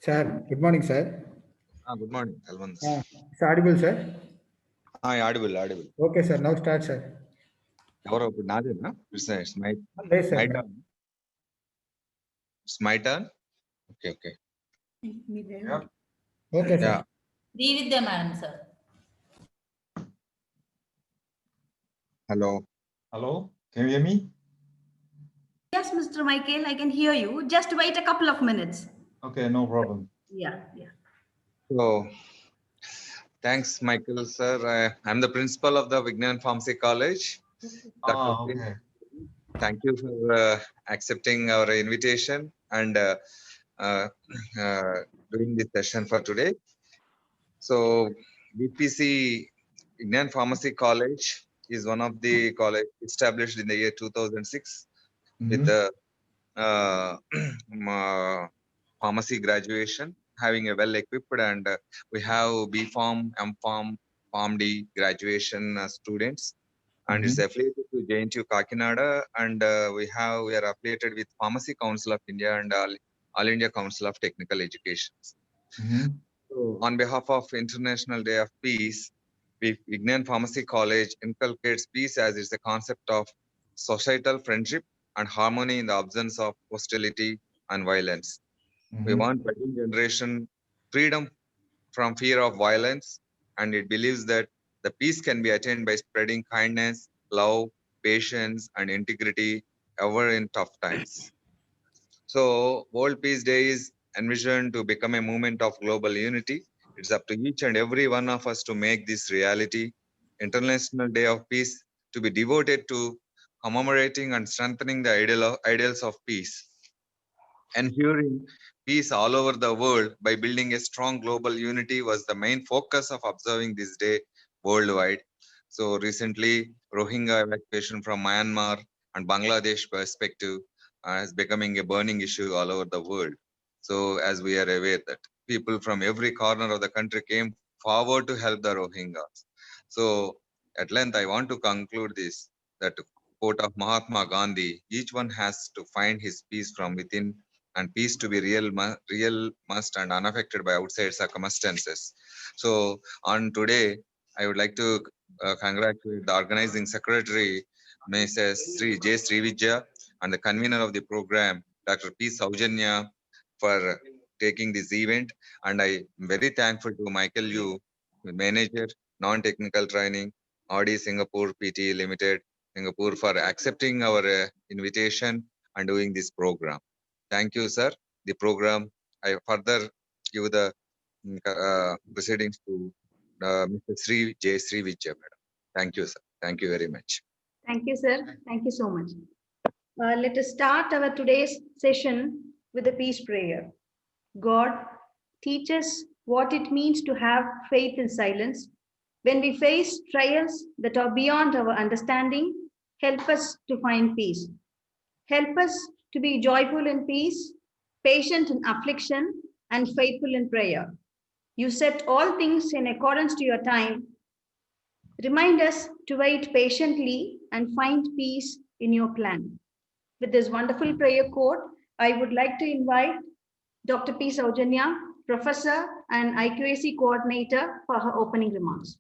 Sir, good morning, sir. Good morning, Alvin. It's audible, sir? Audible. Okay, sir. Now start, sir. It's my Yes, sir. turn. It's my turn. Okay. Okay, sir. Yeah. Be with them, madam, sir. Hello. Can you hear me? Yes, Mr. Michael, I can hear you. Just wait a couple of minutes. Okay, no problem. Yeah. So, thanks, Michael, sir. I'm the principal of the Vignan Pharmacy College. Okay. Thank you for accepting our invitation and doing this session for today. So, VPC Vignan Pharmacy College is one of the college established in the year 2006 with the pharmacy graduation, having a well-equipped, and we have B Pharm, M Pharm, Pharm D graduation students, and it's affiliated to JNTU Kakinada, and we are affiliated with Pharmacy Council of India and All India Council of Technical Education. So, on behalf of International Day of Peace, Vignan Pharmacy College inculcates peace as it's a concept of societal friendship and harmony in the absence of hostility and violence. We want budding generation freedom from fear of violence, and it believes that the peace can be attained by spreading kindness, love, patience, and integrity ever in tough times. So, World Peace Day is envisioned to become a movement of global unity. It's up to each and every one of us to make this reality. International Day of Peace to be devoted to commemorating and strengthening the ideals of peace, ensuring peace all over the world by building a strong global unity was the main focus of observing this day worldwide. So recently, Rohingya evacuation from Myanmar and Bangladesh perspective is becoming a burning issue all over the world. So as we are aware that people from every corner of the country came forward to help the Rohingyas. So at length, I want to conclude this, that quote of Mahatma Gandhi, each one has to find his peace from within, and peace to be real must and unaffected by outside circumstances. So on today, I would like to congratulate the organizing secretary, Mrs. Sri J. Srivijaya, and the convener of the program, Dr. P. Saujanya, for taking this event. And I am very thankful to Michael Yu, manager, non-technical training, Audi Singapore PT Limited, Singapore, for accepting our invitation and doing this program. Thank you, sir. The program, I further give the proceedings to Mr. Sri J. Srivijaya, madam. Thank you, sir. Thank you very much. Thank you, sir. Thank you so much. Let us start our today's session with a peace prayer. God, teach us what it means to have faith in silence. When we face trials that are beyond our understanding, help us to find peace. Help us to be joyful in peace, patient in affliction, and faithful in prayer. You set all things in accordance to your time. Remind us to wait patiently and find peace in your plan. With this wonderful prayer quote, I would like to invite Dr. P. Saujanya, Professor and IQAC Coordinator, for her opening remarks.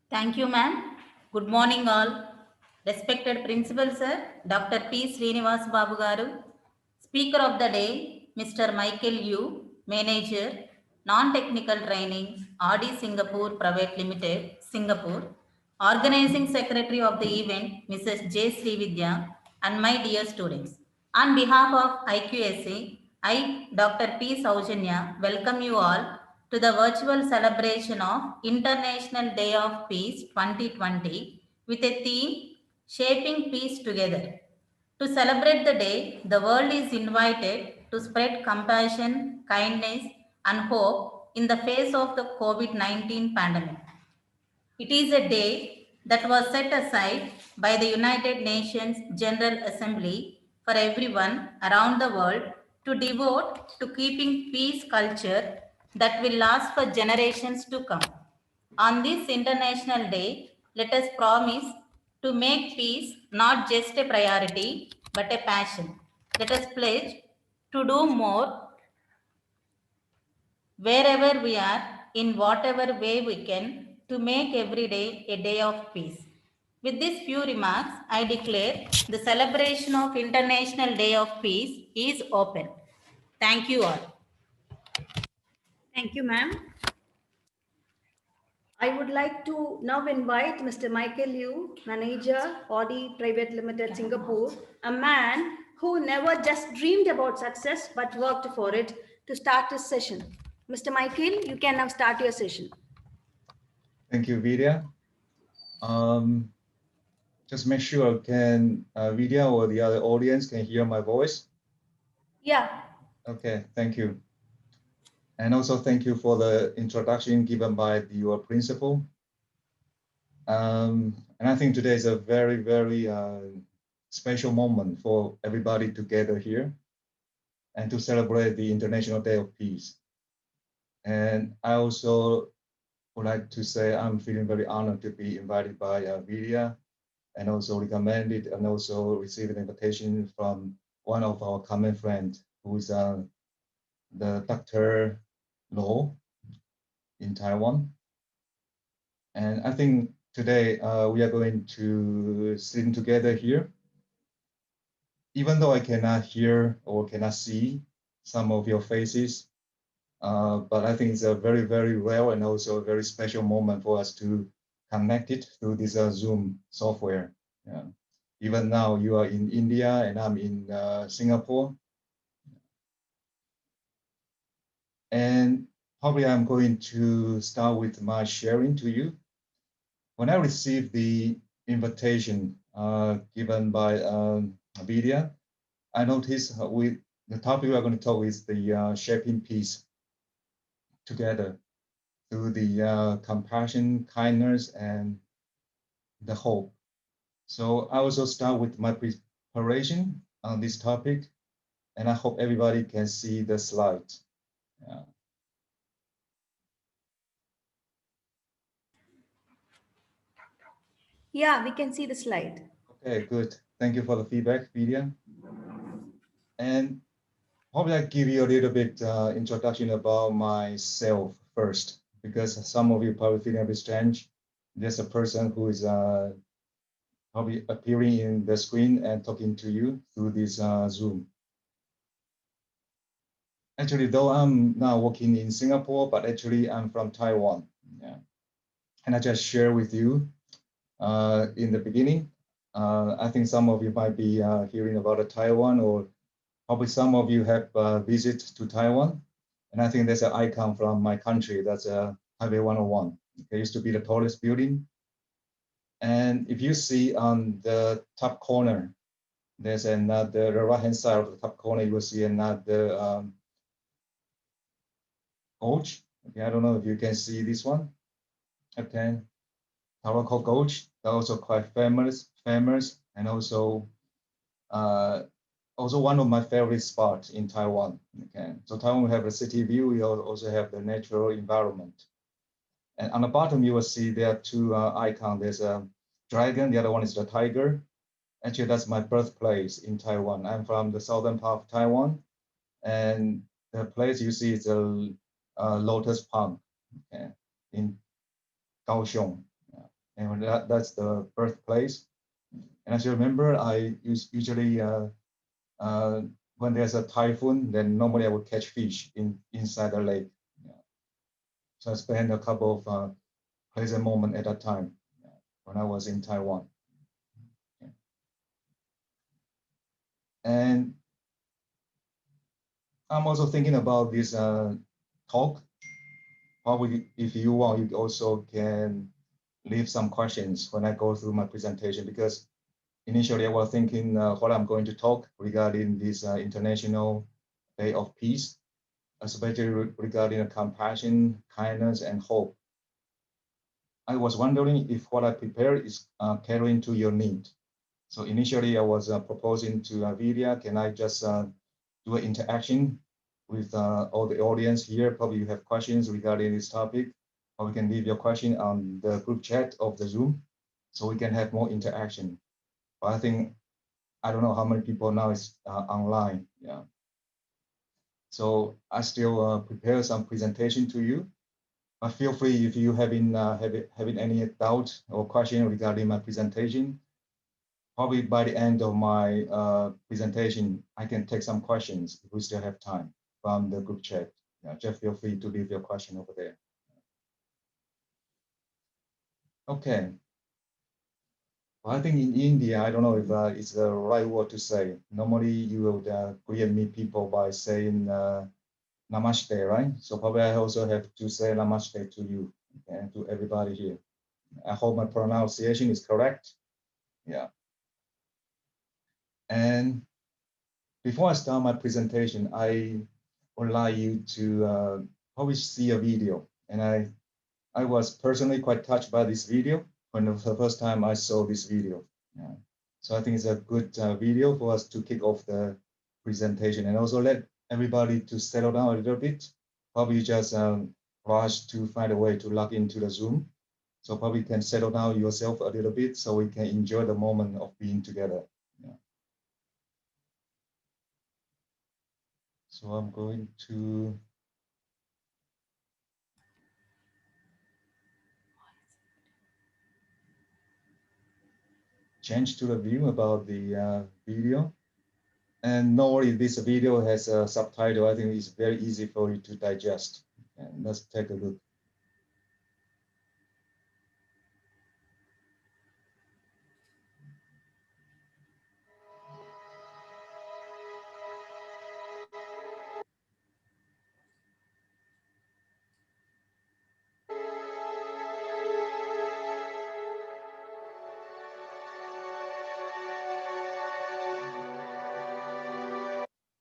Thank you, ma'am. Good morning, all. Respected Principal, sir, Dr. P. Srinivas Babu Garu, Speaker of the Day, Mr. Michael Yu, Manager, Non-Technical Training, RD Singapore Private Limited, Singapore, Organizing Secretary of the event, Mrs. J. Srividya, and my dear students. On behalf of IQAC, I, Dr. P. Saujanya, welcome you all to the virtual celebration of International Day of Peace 2020 with a theme, Shaping Peace Together. To celebrate the day, the world is invited to spread compassion, kindness, and hope in the face of the COVID-19 pandemic. It is a day that was set aside by the United Nations General Assembly for everyone around the world to devote to keeping peace culture that will last for generations to come. On this International Day, let us promise to make peace not just a priority but a passion. Let us pledge to do more wherever we are, in whatever way we can, to make every day a day of peace. With these few remarks, I declare the celebration of International Day of Peace is open. Thank you all. Thank you, ma'am. I would like to now invite Mr. Michael Liu, Manager, Audi Private Limited, Singapore, a man who never just dreamed about success but worked for it, to start his session. Mr. Michael, you can now start your session. Thank you, Vidya. Just make sure Vidya or the other audience can hear my voice. Yeah. Okay, thank you. And also thank you for the introduction given by your principal. And I think today is a very, very special moment for everybody to gather here and to celebrate the International Day of Peace. And I also would like to say I'm feeling very honored to be invited by Vidya, and also recommended and also received an invitation from one of our common friends, who is the Dr. Lo in Taiwan. And I think today we are going to sing together here. Even though I cannot hear or cannot see some of your faces, but I think it's a very, very rare and also a very special moment for us to connect it through this Zoom software. Yeah. Even now you are in India and I'm in Singapore. And probably I'm going to start with my sharing to you. When I received the invitation given by Vidya, I noticed the topic we are going to talk is the shaping peace together through the compassion, kindness, and the hope. So I also start with my preparation on this topic, and I hope everybody can see the slide. Yeah. Yeah, we can see the slide. Okay, good. Thank you for the feedback, Vidya. And probably I'll give you a little bit introduction about myself first, because some of you probably feeling a bit strange. There's a person who is probably appearing in the screen and talking to you through this Zoom. Actually, though I'm now working in Singapore, but actually I'm from Taiwan. Yeah. And I just share with you in the beginning. I think some of you might be hearing about Taiwan, or probably some of you have visited to Taiwan. And I think there's an icon from my country. That's Highway 101. It used to be the tallest building. And if you see on the top corner, there's another, the right-hand side of the top corner, you will see another Gorge. Okay, I don't know if you can see this one. Okay, Taroko Gorge. They're also quite famous, and also one of my favorite spots in Taiwan. Okay, so Taiwan, we have a city view. We also have the natural environment. And on the bottom, you will see there are two icons. There's a dragon. The other one is the tiger. Actually, that's my birthplace in Taiwan. I'm from the southern part of Taiwan, and the place you see is a lotus pond, okay, in Kaohsiung. Yeah. And that's the birthplace. And as you remember, I usually when there's a typhoon, then normally I would catch fish inside the lake. Yeah. So I spent a couple of pleasant moments at that time when I was in Taiwan. Okay. And I'm also thinking about this talk. Probably, if you want, you also can leave some questions when I go through my presentation, because initially I was thinking what I'm going to talk regarding this International Day of Peace, especially regarding compassion, kindness, and hope. I was wondering if what I prepare is catering to your need. So initially I was proposing to Vidya, can I just do an interaction with all the audience here? Probably you have questions regarding this topic, or we can leave your question on the group chat of the Zoom. so we can have more interaction. But I think, I don't know how many people now is online. Yeah. So I still prepare some presentation to you. But feel free if you having any doubt or question regarding my presentation. Probably by the end of my presentation, I can take some questions if we still have time from the group chat. Yeah, just feel free to leave your question over there. Okay. Well, I think in India, I don't know if it's the right word to say. Normally, you would meet people by saying Namaste, right? So probably I also have to say Namaste to you and to everybody here. I hope my pronunciation is correct. Yeah. And before I start my presentation, I would like you to probably see a video. And I was personally quite touched by this video when the first time I saw this video. Yeah. So I think it's a good video for us to kick off the presentation and also let everybody to settle down a little bit. Probably just rush to find a way to log into the Zoom. So probably can settle down yourself a little bit so we can enjoy the moment of being together. Yeah. So I'm going to change to the view about the video. And normally this video has a subtitle. I think it's very easy for you to digest. And let's take a look.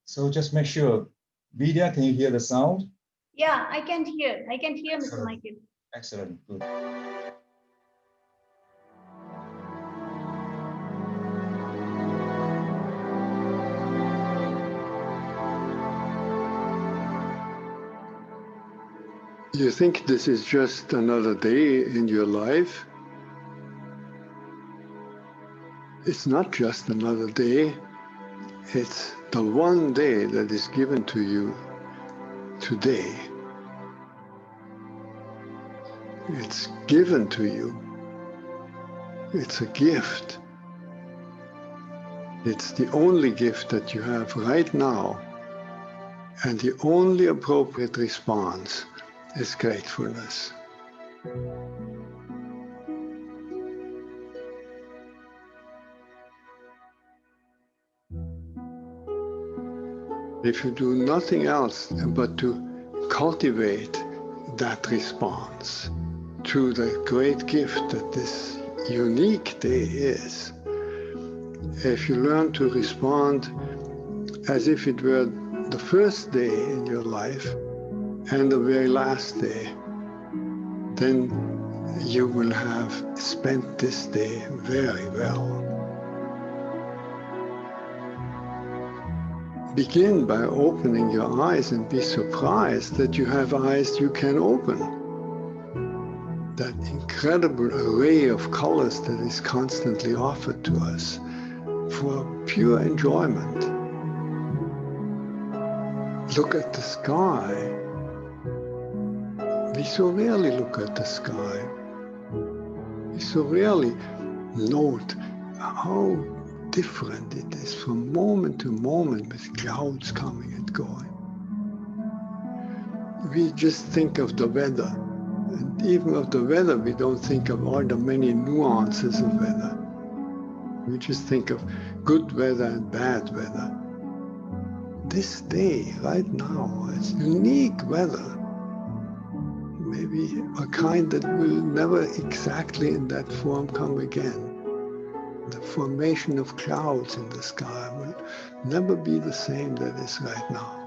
So just make sure, Vidya, can you hear the sound? Yeah, I can hear. I can hear, Mr. Michael. Excellent, good. You think this is just another day in your life? It's not just another day. It's the one day that is given to you today. It's given to you. It's a gift. It's the only gift that you have right now. And the only appropriate response is gratefulness. If you do nothing else but to cultivate that response to the great gift that this unique day is, if you learn to respond as if it were the first day in your life and the very last day, then you will have spent this day very well. Begin by opening your eyes and be surprised that you have eyes you can open. That incredible array of colors that is constantly offered to us for pure enjoyment. Look at the sky. We so rarely look at the sky. We so rarely note how different it is from moment to moment with clouds coming and going. We just think of the weather, and even of the weather we don't think of all the many nuances of weather. We just think of good weather and bad weather. This day, right now, is unique weather. Maybe a kind that will never exactly in that form come again. The formation of clouds in the sky will never be the same that is right now.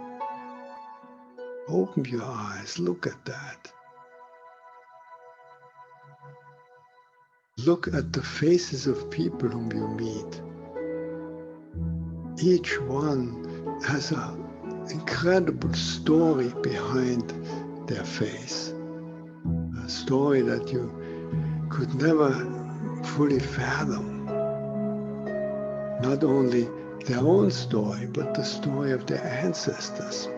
Open your eyes, look at that. Look at the faces of people whom you meet. Each one has an incredible story behind their face. A story that you could never fully fathom not only their own story, but the story of their ancestors.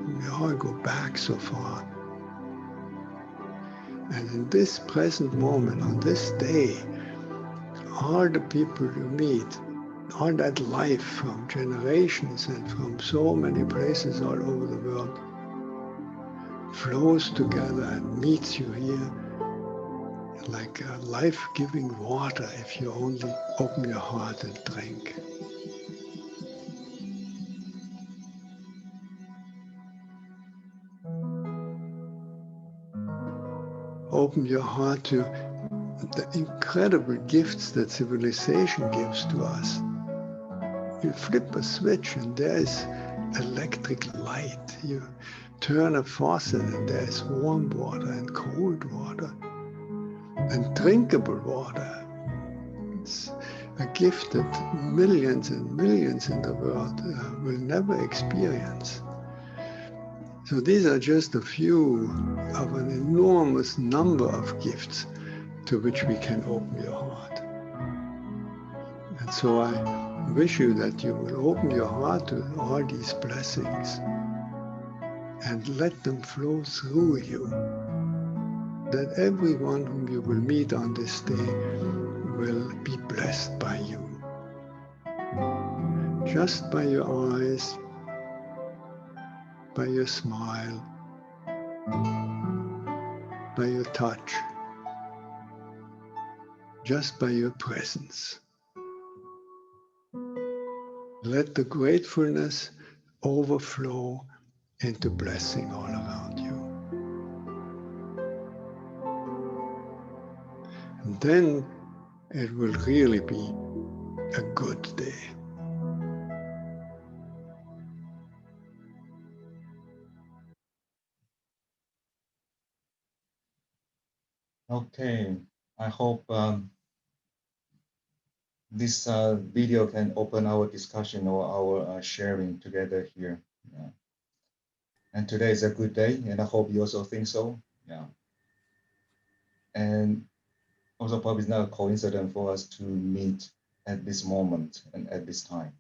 We all go back so far. And in this present moment, on this day, all the people you meet, all that life from generations and from so many places all over the world flows together and meets you here like a life-giving water if you only open your heart and drink. Open your heart to the incredible gifts that civilization gives to us. You flip a switch and there is electric light. You turn a faucet and there is warm water and cold water and drinkable water. It's a gift that millions and millions in the world will never experience. So these are just a few of an enormous number of gifts to which we can open your heart. And so I wish you that you will open your heart to all these blessings and let them flow through you, that everyone whom you will meet on this day will be blessed by you. Just by your eyes, by your smile, by your touch, just by your presence. Let the gratefulness overflow into blessing all around you. And then it will really be a good day. Okay, I hope this video can open our discussion or our sharing together here. Yeah. And today is a good day, and I hope you also think so. Yeah. And also probably it's not a coincidence for us to meet at this moment and at this time.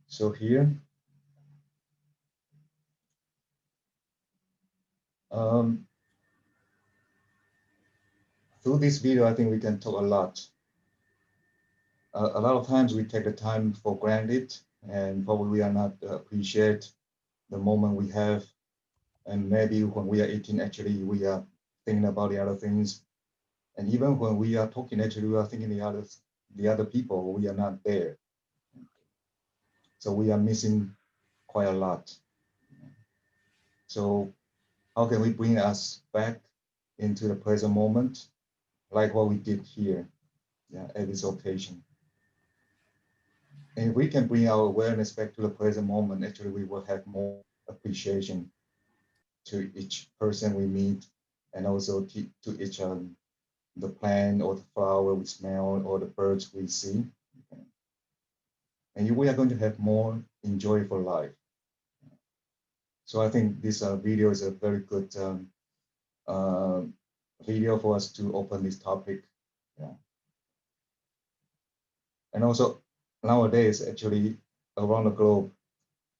So here, through this video, I think we can talk a lot. A lot of times we take the time for granted, and probably we are not appreciate the moment we have. And maybe when we are eating, actually, we are thinking about the other things. And even when we are talking, actually, we are thinking the other people, we are not there. So we are missing quite a lot. So how can we bring us back into the present moment, like what we did here, yeah, at this occasion? And if we can bring our awareness back to the present moment, actually we will have more appreciation to each person we meet, and also to each the plant or the flower we smell or the birds we see. Okay. And we are going to have more enjoyable life. So I think this video is a very good video for us to open this topic. Yeah. And also nowadays, actually around the globe,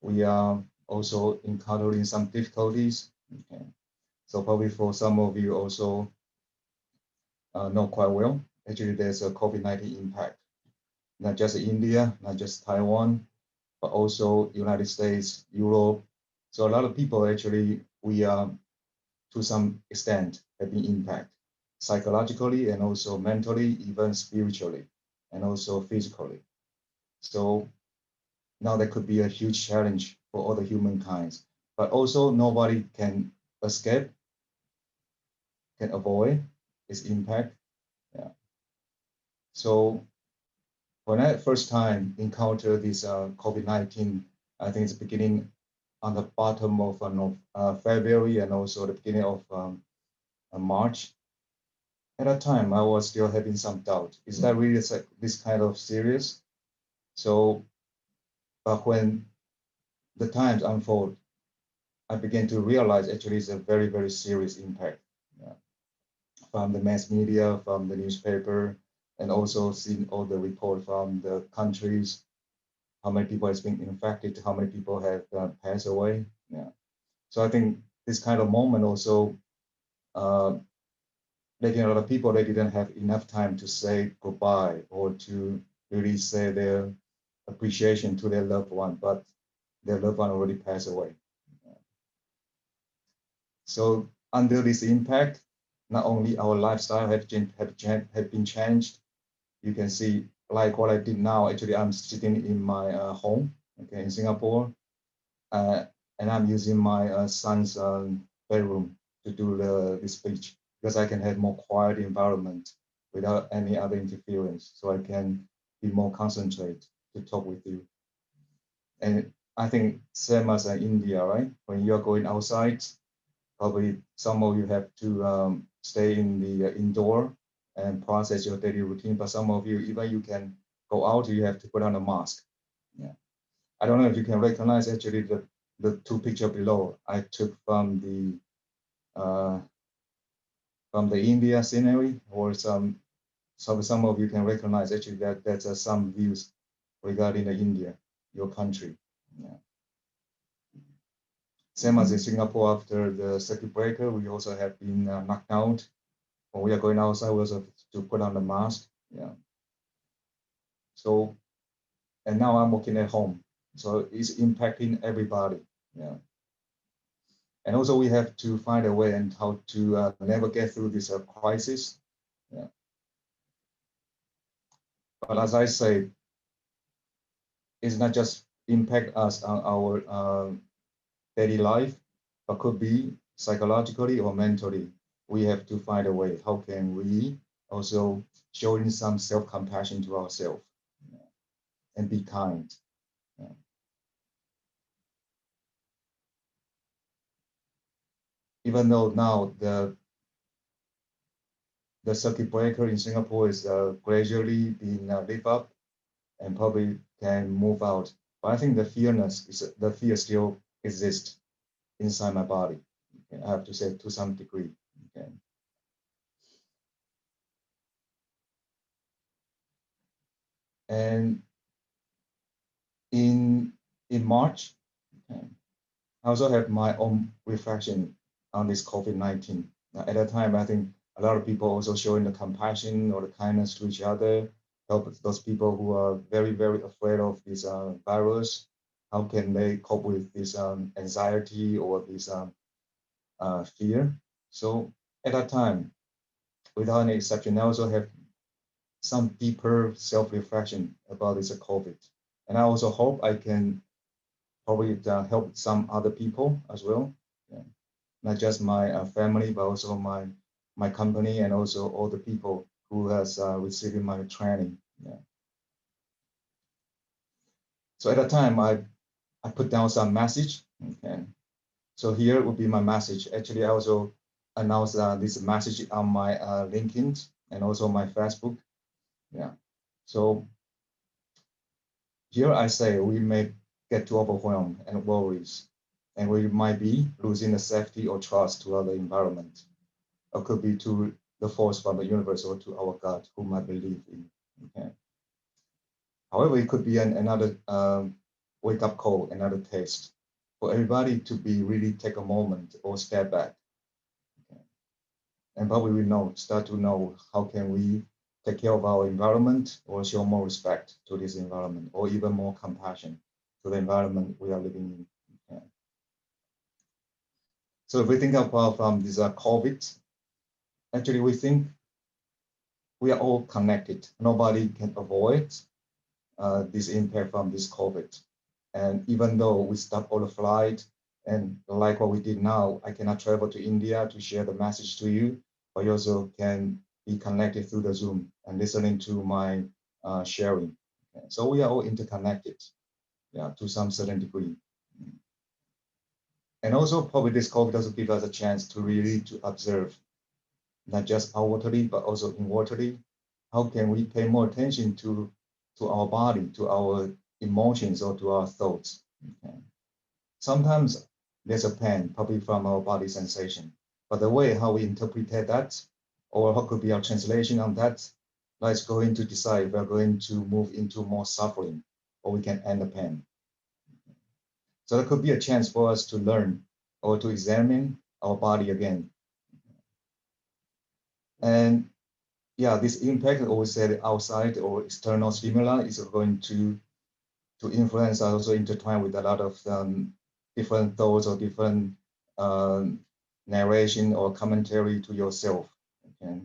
we are also encountering some difficulties. Okay. So probably for some of you also know quite well, actually there's a COVID-19 impact, not just India, not just Taiwan, but also United States, Europe. So a lot of people actually, we are to some extent have been impacted psychologically and also mentally, even spiritually, and also physically. So now that could be a huge challenge for all the humankind, but also nobody can escape, can avoid its impact. Yeah. So when I first time encountered this COVID-19, I think it's beginning on the bottom of February and also the beginning of March. At that time, I was still having some doubt. Is that really this kind of serious? So, but when the times unfold, I began to realize actually it's a very, very serious impact from the mass media, from the newspaper, and also seeing all the reports from the countries, how many people has been infected, how many people have passed away. Yeah. So I think this kind of moment also letting a lot of people, they didn't have enough time to say goodbye or to really say their appreciation to their loved one, but their loved one already passed away. So under this impact, not only our lifestyle have been changed. You can see like what I did now. Actually, I'm sitting in my home, okay, in Singapore, and I'm using my son's bedroom to do the speech because I can have more quiet environment without any other interference, so I can be more concentrated to talk with you. And I think same as in India, right? When you're going outside, probably some of you have to stay in the indoor and process your daily routine. But some of you, even you can go out, you have to put on a mask. Yeah. I don't know if you can recognize actually the two pictures below. I took from the India scenery, or some of you can recognize actually that's some views regarding the India, your country. Yeah. Same as in Singapore, after the circuit breaker, we also have been knocked out. When we are going outside, we also have to put on the mask. Yeah. So, and now I'm working at home, so it's impacting everybody. Yeah. And also we have to find a way and how to navigate through this crisis. Yeah. But as I say, it's not just impact us on our daily life, but could be psychologically or mentally. We have to find a way. How can we also showing some self-compassion to ourselves, and be kind. Yeah. Even though now the circuit breaker in Singapore is gradually being lifted up and probably can move out, but I think the fear still exists inside my body. Okay? I have to say to some degree. Okay. And in March, okay, I also have my own reflection on this COVID-19. At that time, I think a lot of people also showing the compassion or the kindness to each other, help those people who are very, very afraid of this virus. How can they cope with this anxiety or this fear? So at that time, without any exception, I also have some deeper self-reflection about this COVID. And I also hope I can probably help some other people as well. Yeah. Not just my family, but also my company and also all the people who has received my training. Yeah. So at that time, I put down some message. Okay. So here would be my message. Actually, I also announced this message on my LinkedIn and also my Facebook. Yeah. So here I say we may get too overwhelmed and worries, and we might be losing the safety or trust to other environment. Or could be to the force from the universe or to our God, whom I believe in. Okay. However, it could be another wake-up call, another test for everybody to be really take a moment or step back. Okay. And probably we start to know how can we take care of our environment or show more respect to this environment or even more compassion to the environment we are living in. Okay. So if we think about from this COVID, actually we think we are all connected. Nobody can avoid this impact from this COVID. And even though we stop all the flight and like what we did now, I cannot travel to India to share the message to you, but you also can be connected through the Zoom and listening to my sharing. Okay. So we are all interconnected, yeah, to some certain degree. And also probably this COVID also gives us a chance to really to observe, not just outwardly, but also inwardly. How can we pay more attention to to our body, to our emotions, or to our thoughts. Okay. Sometimes there's a pain, probably from our body sensation, but the way how we interpret that, or what could be our translation on that, that's going to decide if we're going to move into more suffering, or we can end the pain. So there could be a chance for us to learn or to examine our body again. And yeah, this impact, always said, outside or external stimuli is going to influence, also intertwine with a lot of different thoughts or different narration or commentary to yourself, okay,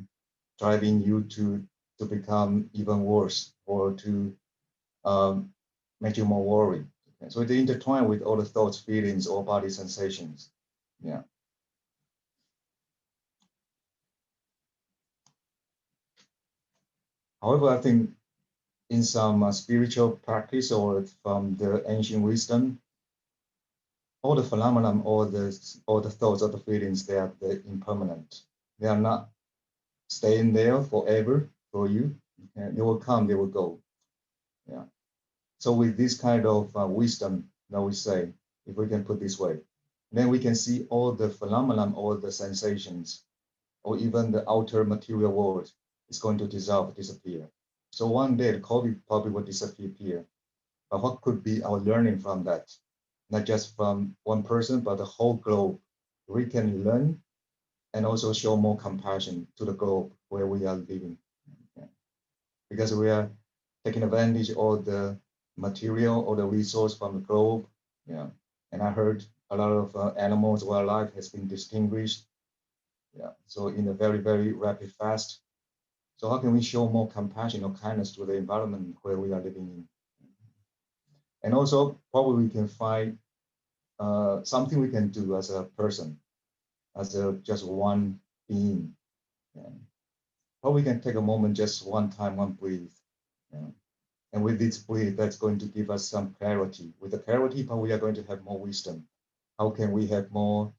driving you to become even worse or to make you more worried. Okay? So they intertwine with all the thoughts, feelings, or body sensations. Yeah. However, I think in some spiritual practice or from the ancient wisdom, all the phenomenon, all the thoughts, all the feelings, they are impermanent. They are not staying there forever for you. Okay? They will come, they will go. Yeah. So with this kind of wisdom, now we say, if we can put this way, then we can see all the phenomenon, all the sensations, or even the outer material world is going to dissolve, disappear. So one day the COVID probably will disappear. But what could be our learning from that? Not just from one person, but the whole globe. We can learn and also show more compassion to the globe where we are living. Okay? Because we are taking advantage of the material or the resource from the globe. Yeah. And I heard a lot of animals, wildlife has been distinguished. Yeah. So in a very, very rapid fast. So how can we show more compassion or kindness to the environment where we are living in? And also probably we can find something we can do as a person, as just one being. Yeah. Or we can take a moment, just one time, one breathe. Yeah. And with this breathe, that's going to give us some clarity. With the clarity, but we are going to have more wisdom. How can we have more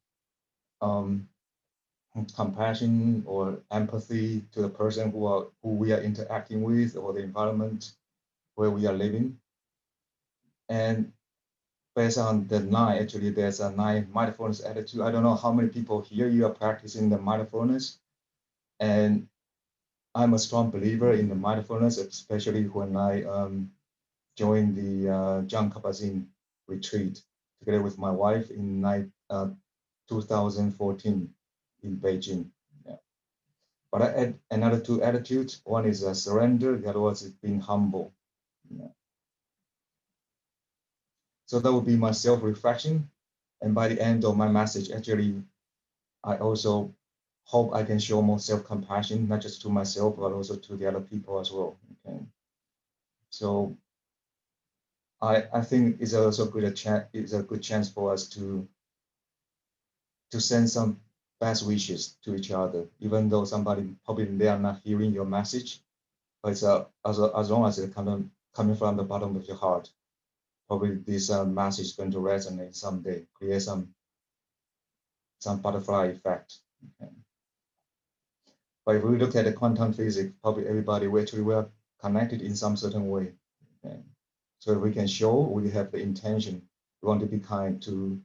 compassion or empathy to the person who we are interacting with, or the environment where we are living? And based on the 9, actually there's a 9 mindfulness attitude. I don't know how many people here you are practicing the mindfulness, and I'm a strong believer in the mindfulness, especially when I joined the John Kabat-Zinn retreat together with my wife in 2014 in Beijing. Yeah. But I add another 2 attitudes. One is surrender, the other one is being humble. Yeah. So that would be my self-reflection. And by the end of my message, actually, I also hope I can show more self-compassion, not just to myself, but also to the other people as well. Okay. So I think it's also a good chance for us to send some best wishes to each other, even though somebody probably they are not hearing your message, but it's, as long as it's coming from the bottom of your heart, probably this message is going to resonate someday, create some butterfly effect. Okay. But if we look at the quantum physics, probably everybody we are connected in some certain way. Okay. So if we can show we have the intention, we want to be kind to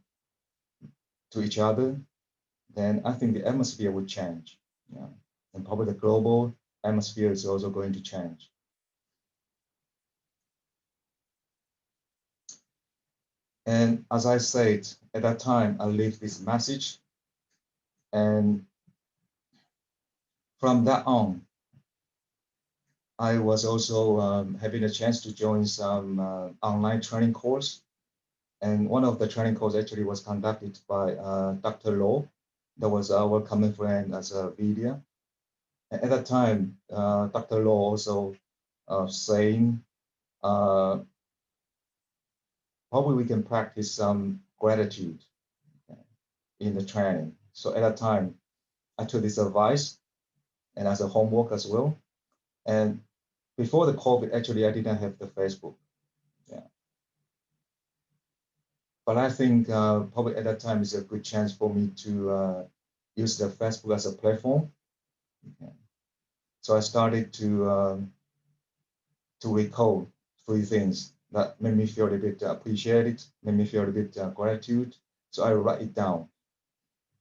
each other, then I think the atmosphere would change. Yeah. And probably the global atmosphere is also going to change. And as I said, at that time, I leave this message. And from that on, I was also having a chance to join some online training course. And one of the training courses actually was conducted by Dr. Lo. That was our common friend as a Vidya. And at that time, Dr. Lo also saying, probably we can practice some gratitude in the training. So at that time, I took this advice and as a homework as well. And before the COVID, actually, I didn't have the Facebook. Yeah. But I think probably at that time is a good chance for me to use the Facebook as a platform. Okay. So I started to recall three things that made me feel a bit appreciated, made me feel a bit gratitude. So I write it down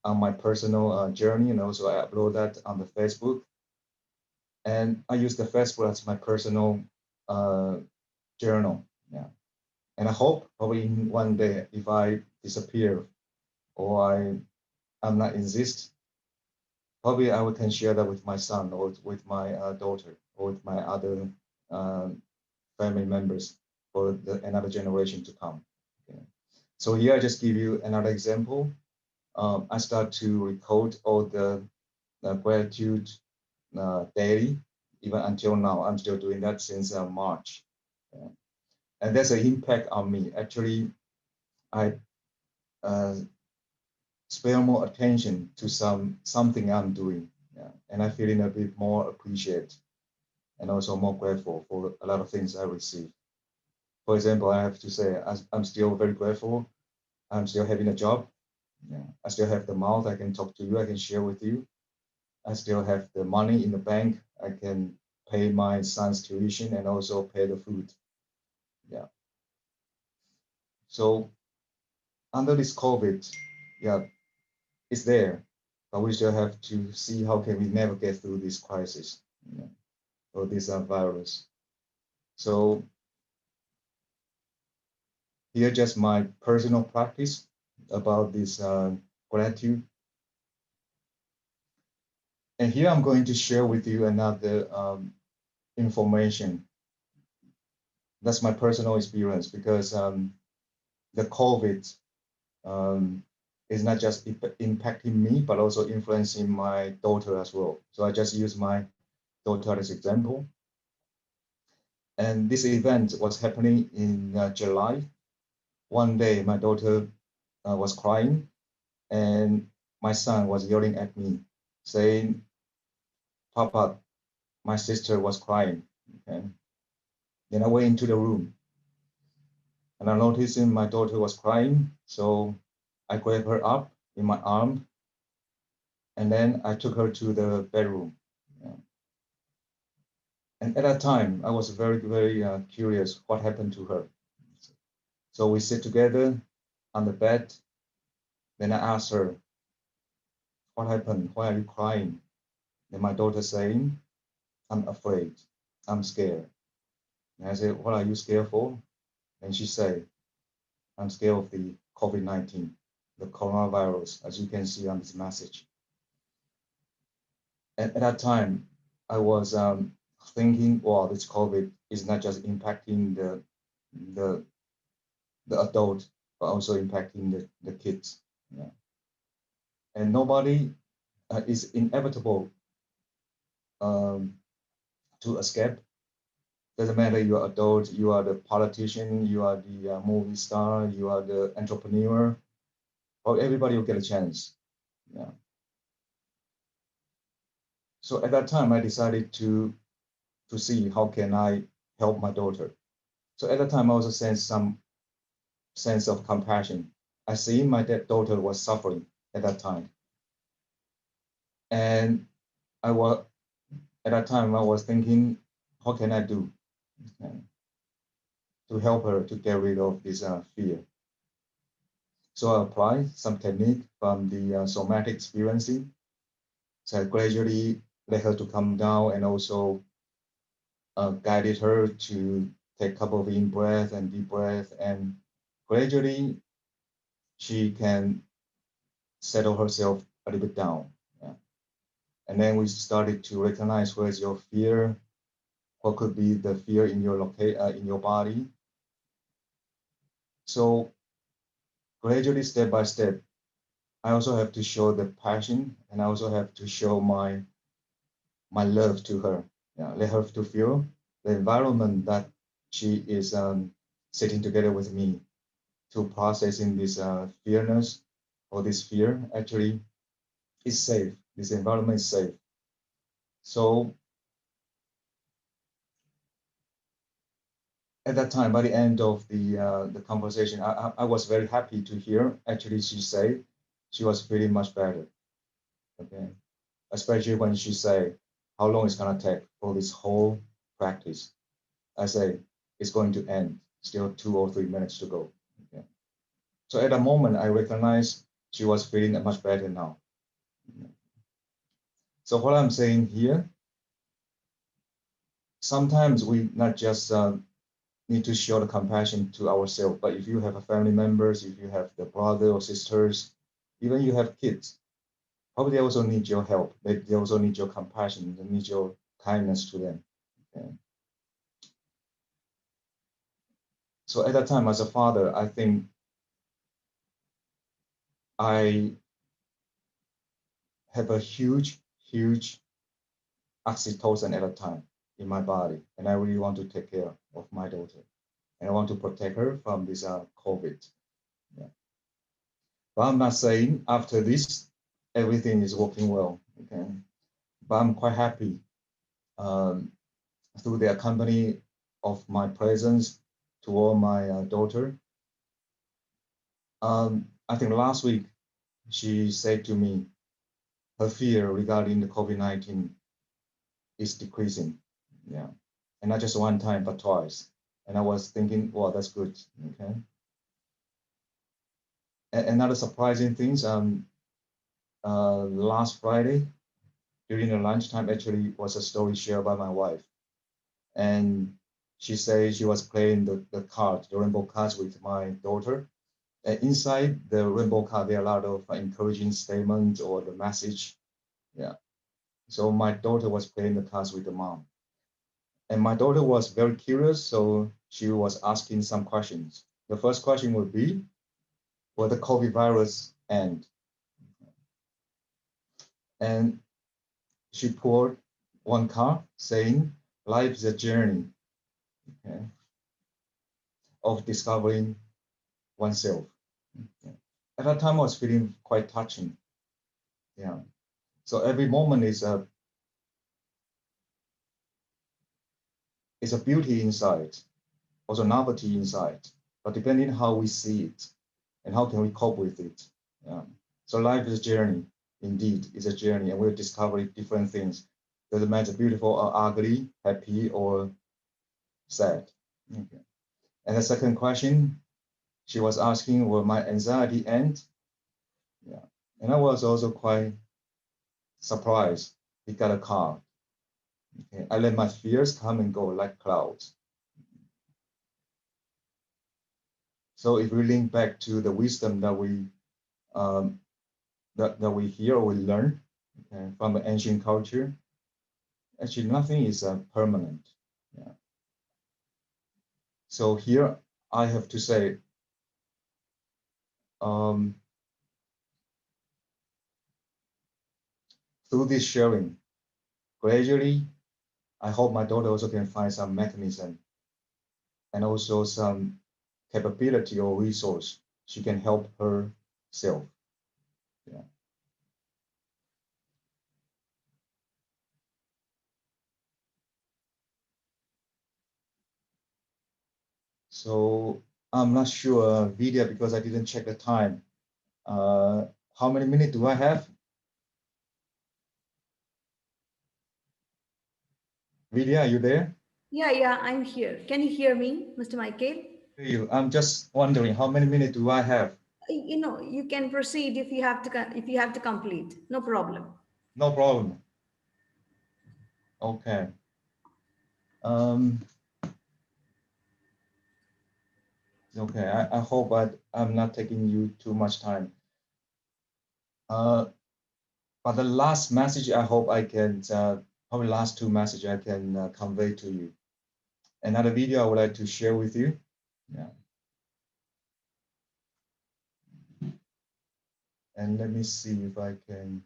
on my personal journey, and also I upload that on the Facebook. And I use the Facebook as my personal journal. Yeah. And I hope probably one day if I disappear or I'm not exist, probably I can share that with my son or with my daughter or with my other family members for another generation to come. Okay. So here I just give you another example. I start to record all the gratitude daily, even until now. I'm still doing that since March. Yeah. And there's an impact on me. Actually, I spare more attention to something I'm doing. Yeah. And I'm feeling a bit more appreciated and also more grateful for a lot of things I receive. For example, I have to say, I'm still very grateful. I'm still having a job. Yeah. I still have the mouth. I can talk to you. I can share with you. I still have the money in the bank. I can pay my son's tuition and also pay the food. Yeah. So under this COVID, yeah, it's there, but we still have to see how can we navigate through this crisis, you know, or this virus. So here just my personal practice about this gratitude. And here I'm going to share with you another information. That's my personal experience because the COVID is not just impacting me, but also influencing my daughter as well. So I just use my daughter as example. And this event was happening in July. One day, my daughter was crying, and my son was yelling at me, saying, "Papa, my sister was crying." Okay? Then I went into the room, and I noticed my daughter was crying. So I grabbed her up in my arm, and then I took her to the bedroom. Yeah. And at that time, I was very, very curious what happened to her. So we sit together on the bed. Then I asked her, "What happened? Why are you crying?" Then my daughter saying, "I'm afraid. I'm scared." And I said, "What are you scared for?" And she said, "I'm scared of the COVID-19, the coronavirus, as you can see on this message." And at that time, I was thinking, well, this COVID is not just impacting the adult, but also impacting the kids. Yeah. And nobody is inevitable to escape. Doesn't matter you're adult, you are the politician, you are the movie star, you are the entrepreneur, or everybody will get a chance. Yeah. So at that time, I decided to see how can I help my daughter. So at that time, I also sensed some sense of compassion. I see my daughter was suffering at that time, and at that time I was thinking, how can I do to help her to get rid of this fear? So I applied some technique from the somatic experiencing. So I gradually let her to come down and also guided her to take a couple of in breath and deep breath, and gradually she can settle herself a little bit down. Yeah. And then we started to recognize where's your fear, what could be the fear in your in your body. So gradually, step by step, I also have to show the passion, and I also have to show my love to her. Yeah, let her to feel the environment that she is sitting together with me to processing this fearness or this fear actually is safe. This environment is safe. So at that time, by the end of the conversation, I was very happy to hear actually she said she was feeling much better. Okay, especially when she said how long it's gonna take for this whole practice. I say is going to end. Still 2 or 3 minutes to go. Okay. So at that moment, I recognized she was feeling much better now. So what I'm saying here, sometimes we not just need to show the compassion to ourselves, but if you have a family members, if you have the brother or sisters, even you have kids, probably they also need your help. They also need your compassion. They need your kindness to them. Okay. So at that time, as a father, I think I have a huge oxytocin at a time in my body, and I really want to take care of my daughter, and I want to protect her from this COVID. Yeah. But I'm not saying after this everything is working well. Okay, but I'm quite happy through the company of my presence toward my daughter. I think last week she said to me her fear regarding the COVID-19 is decreasing. Yeah. And not just one time, but twice. And I was thinking, well, that's good. Okay. Another surprising things, last Friday during the lunchtime actually was a story shared by my wife. And she said she was playing the rainbow cards with my daughter. And inside the rainbow card, there are a lot of encouraging statements or the message. Yeah. So my daughter was playing the cards with the mom. And my daughter was very curious, so she was asking some questions. The first question would be, will the COVID virus end? And she poured one card saying, life is a journey, okay, of discovering oneself. Okay. At that time, I was feeling quite touching. Yeah. So every moment is a beauty inside, also novelty inside, but depending on how we see it and how can we cope with it. Yeah. So life is a journey, indeed, it's a journey, and we're discovering different things. Doesn't matter beautiful or ugly, happy or sad. Okay. And the second question, she was asking, will my anxiety end? Yeah. And I was also quite surprised. He got a card. Okay. I let my fears come and go like clouds. So if we link back to the wisdom that we that we hear or we learn, okay, from the ancient culture, actually nothing is permanent. Yeah. So here I have to say, through this sharing, gradually, I hope my daughter also can find some mechanism and also some capability or resource she can help herself. Yeah. So I'm not sure, Vidya, because I didn't check the time. How many minutes do I have? Vidya, are you there? Yeah, I'm here. Can you hear me, Mr. Michael? I'm just wondering how many minutes do I have? You can proceed if you have to complete. No problem. No problem. Okay. Okay, I hope I'm not taking you too much time. But the last message I hope I can, probably last two messages I can convey to you. Another video I would like to share with you. Yeah. And let me see if I can.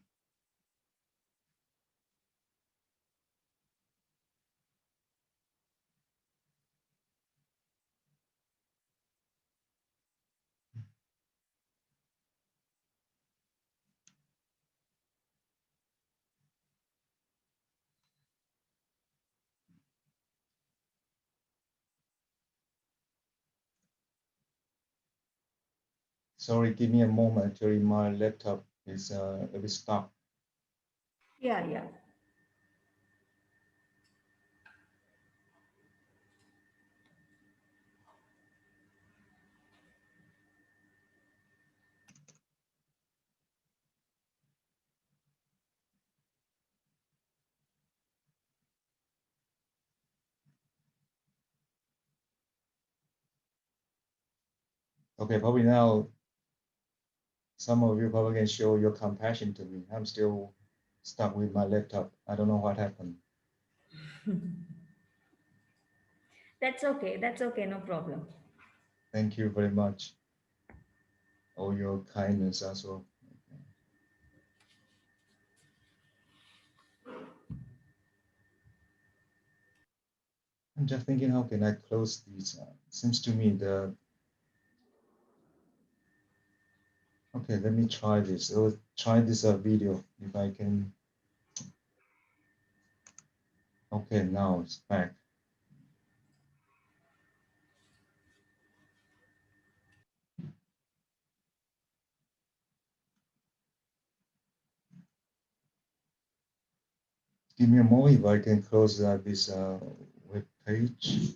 Sorry, give me a moment. Actually, my laptop is a bit stuck. Yeah. Okay, probably now some of you probably can show your compassion to me. I'm still stuck with my laptop. I don't know what happened. That's okay. That's okay. No problem. Thank you very much. All your kindness as well. I'm just thinking, how can I close these? Seems to me okay, let me try this. I'll try this video if I can. Okay, now it's back. Give me a moment if I can close this web page.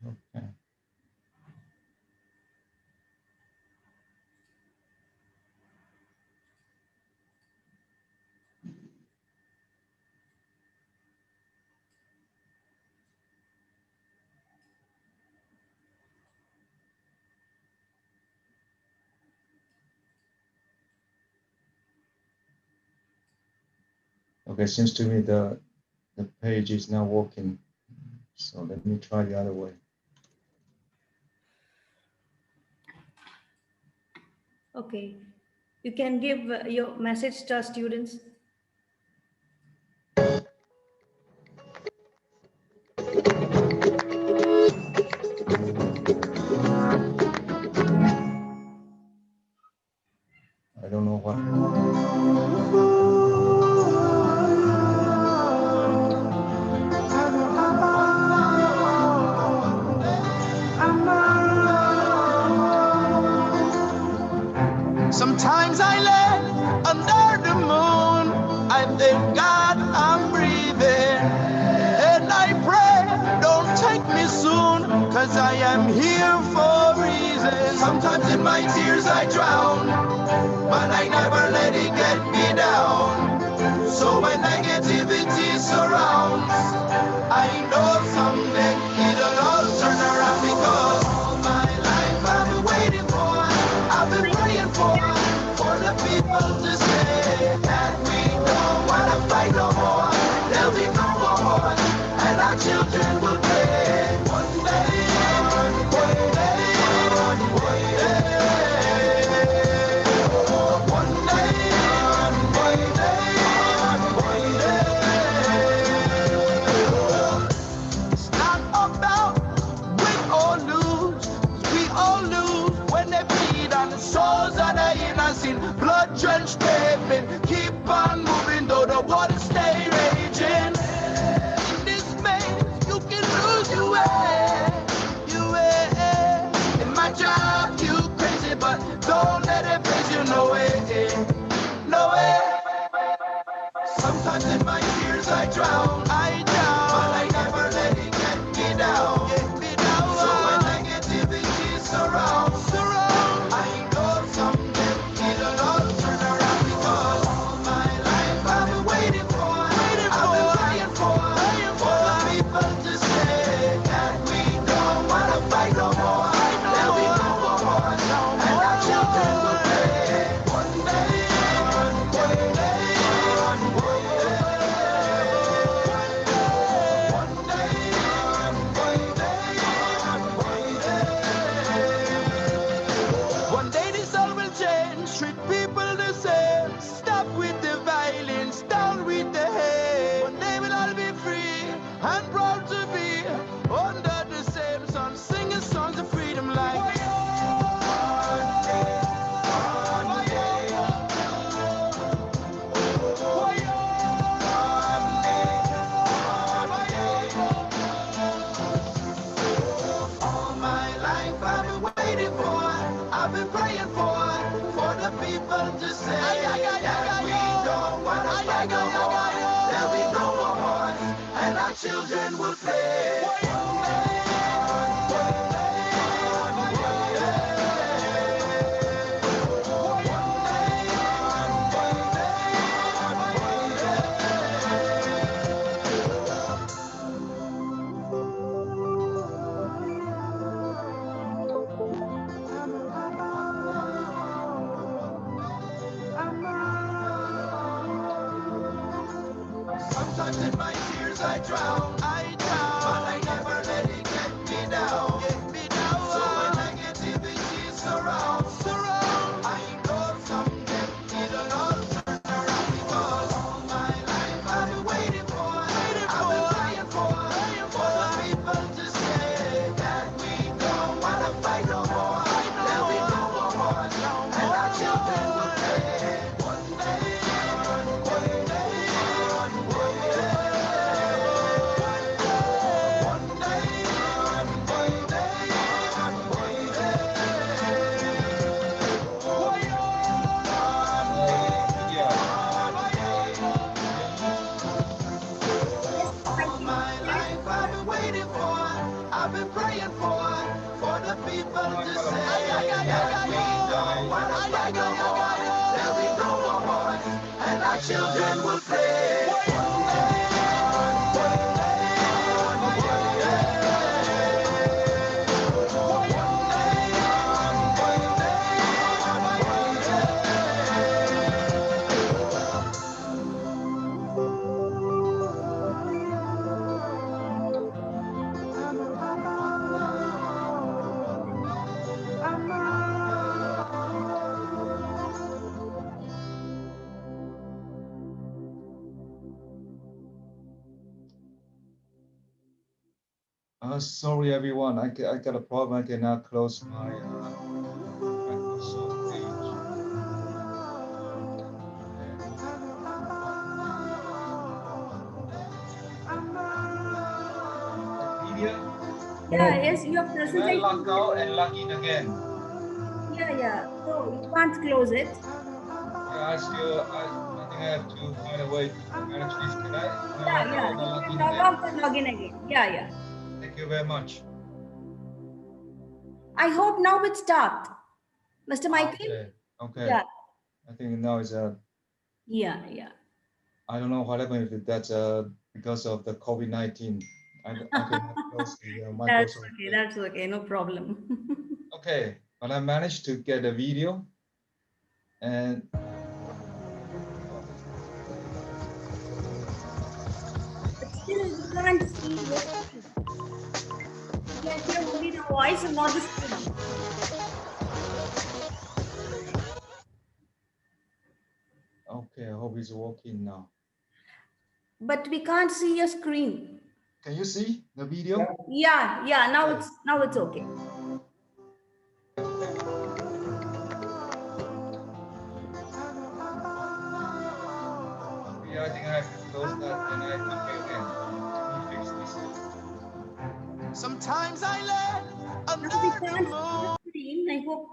Okay. Okay, seems to me the page is not working. So let me try the other way. Okay. You can give your message to our students. I don't know what. Sometimes I lay under the moon. I thank God I'm breathing. And I pray, don't take me soon, cause I am here for a reason. Sometimes in my tears I drown, but I never let it get me down. So when negativity surrounds, I know someday it'll all turn around, because all my life I've been waiting for, I've been praying for the people to say that we don't wanna fight no more. There'll be no more war, and our children will play. One day, one day, one day, one day, one day. It's not about win or lose. We all lose when they bleed on the souls of the innocent. Blood-drenched pavement. Keep on moving though the water stay raging. In this maze, you can lose your way. Your way. In my job, you crazy, but don't let it face you. No way. No way. Sometimes in my tears I drown, but I never let it get me down. So when negativity surrounds, I know someday it'll all turn around, because all my life I've been waiting for, I've been praying for the people to say that we don't wanna fight no more. There'll be no more wars, and our children will play. One day, one day, one day this all will change, treat people the same. Stop with the violence, down with the hate. One day we'll all be free and proud to be under the same sun, singing songs of freedom like one day, one day. All my life I've been waiting for, I've been praying for the people to say that we don't want to fight no more. There'll be no more wars, and our children will play. One day, one day. but in my tears I drown. But I never let it get me down. So when negativity surrounds, I know someday it'll all turn around, because all my life I've been waiting for, I've been praying for the people to say that we don't wanna fight no more, that we no more war, and our children will play. One day, one day, one my life I've been waiting for, I've been praying for the people to say that we don't wanna fight no more, that we no more wars, and our children will play. One day, one Sorry, everyone. I got a problem. I cannot close my Microsoft page. Media? Yeah, yes, your Can I presentation. log out and log in again? Yeah. So you can't close it. Yeah, I think I have to find a way to manage this. Can I log Yeah. out and log You in can log again? out and log in again. Yeah. Thank you very much. I hope now it start. Mr. Michael? Okay. Yeah. I think now it's Yeah. I don't know what happened if that's because of the COVID-19. I cannot close the Microsoft page. That's okay. No problem. Okay, but I managed to get a video and But still, we can't see your screen. We can hear only the voice and not the screen. okay, I hope it's working now. But we can't see your screen. Can you see the video? Yeah. Now it's okay. Yeah, I think I have to close that and I come back again. Let me fix this. Sometimes I lay Now under we the can't see moon. the screen. I hope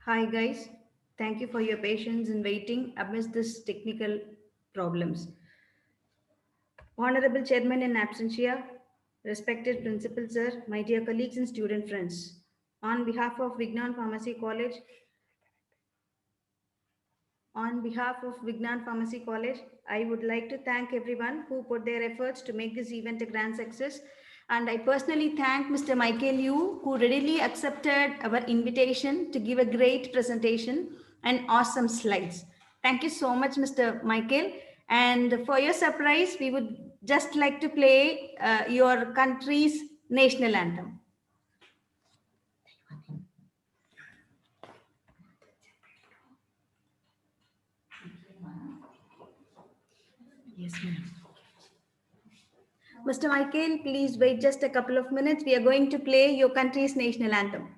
Hi guys, thank you for your patience in waiting amidst this technical problems. Honorable Chairman in absentia, respected Principal Sir, my dear colleagues and student friends, on behalf of Vignan Pharmacy College, I would like to thank everyone who put their efforts to make this event a grand success. And I personally thank Mr. Michael Yu, who readily accepted our invitation to give a great presentation and awesome slides. Thank you so much, Mr. Michael. And for your surprise, we would just like to play your country's national anthem. Yes, ma'am. Mr. Michael, please wait just a couple of minutes. We are going to play your country's national anthem.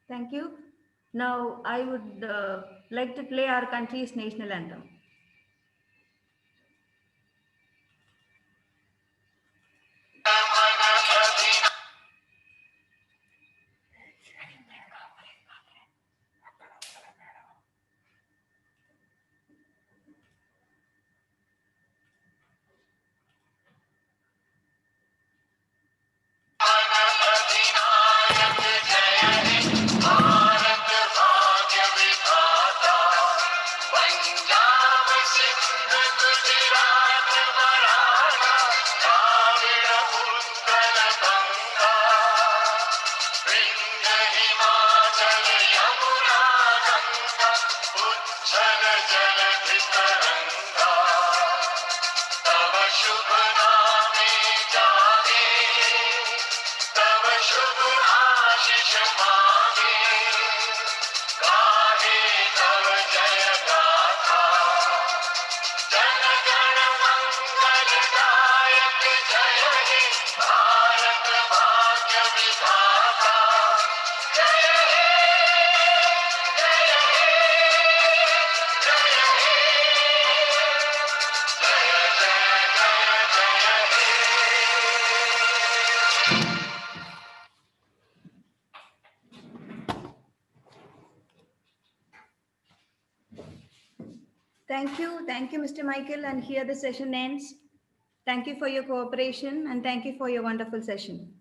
Thank you. Now I would like to play our country's national anthem. Thank you, Mr. Michael. And here the session ends. Thank you for your cooperation and thank you for your wonderful session.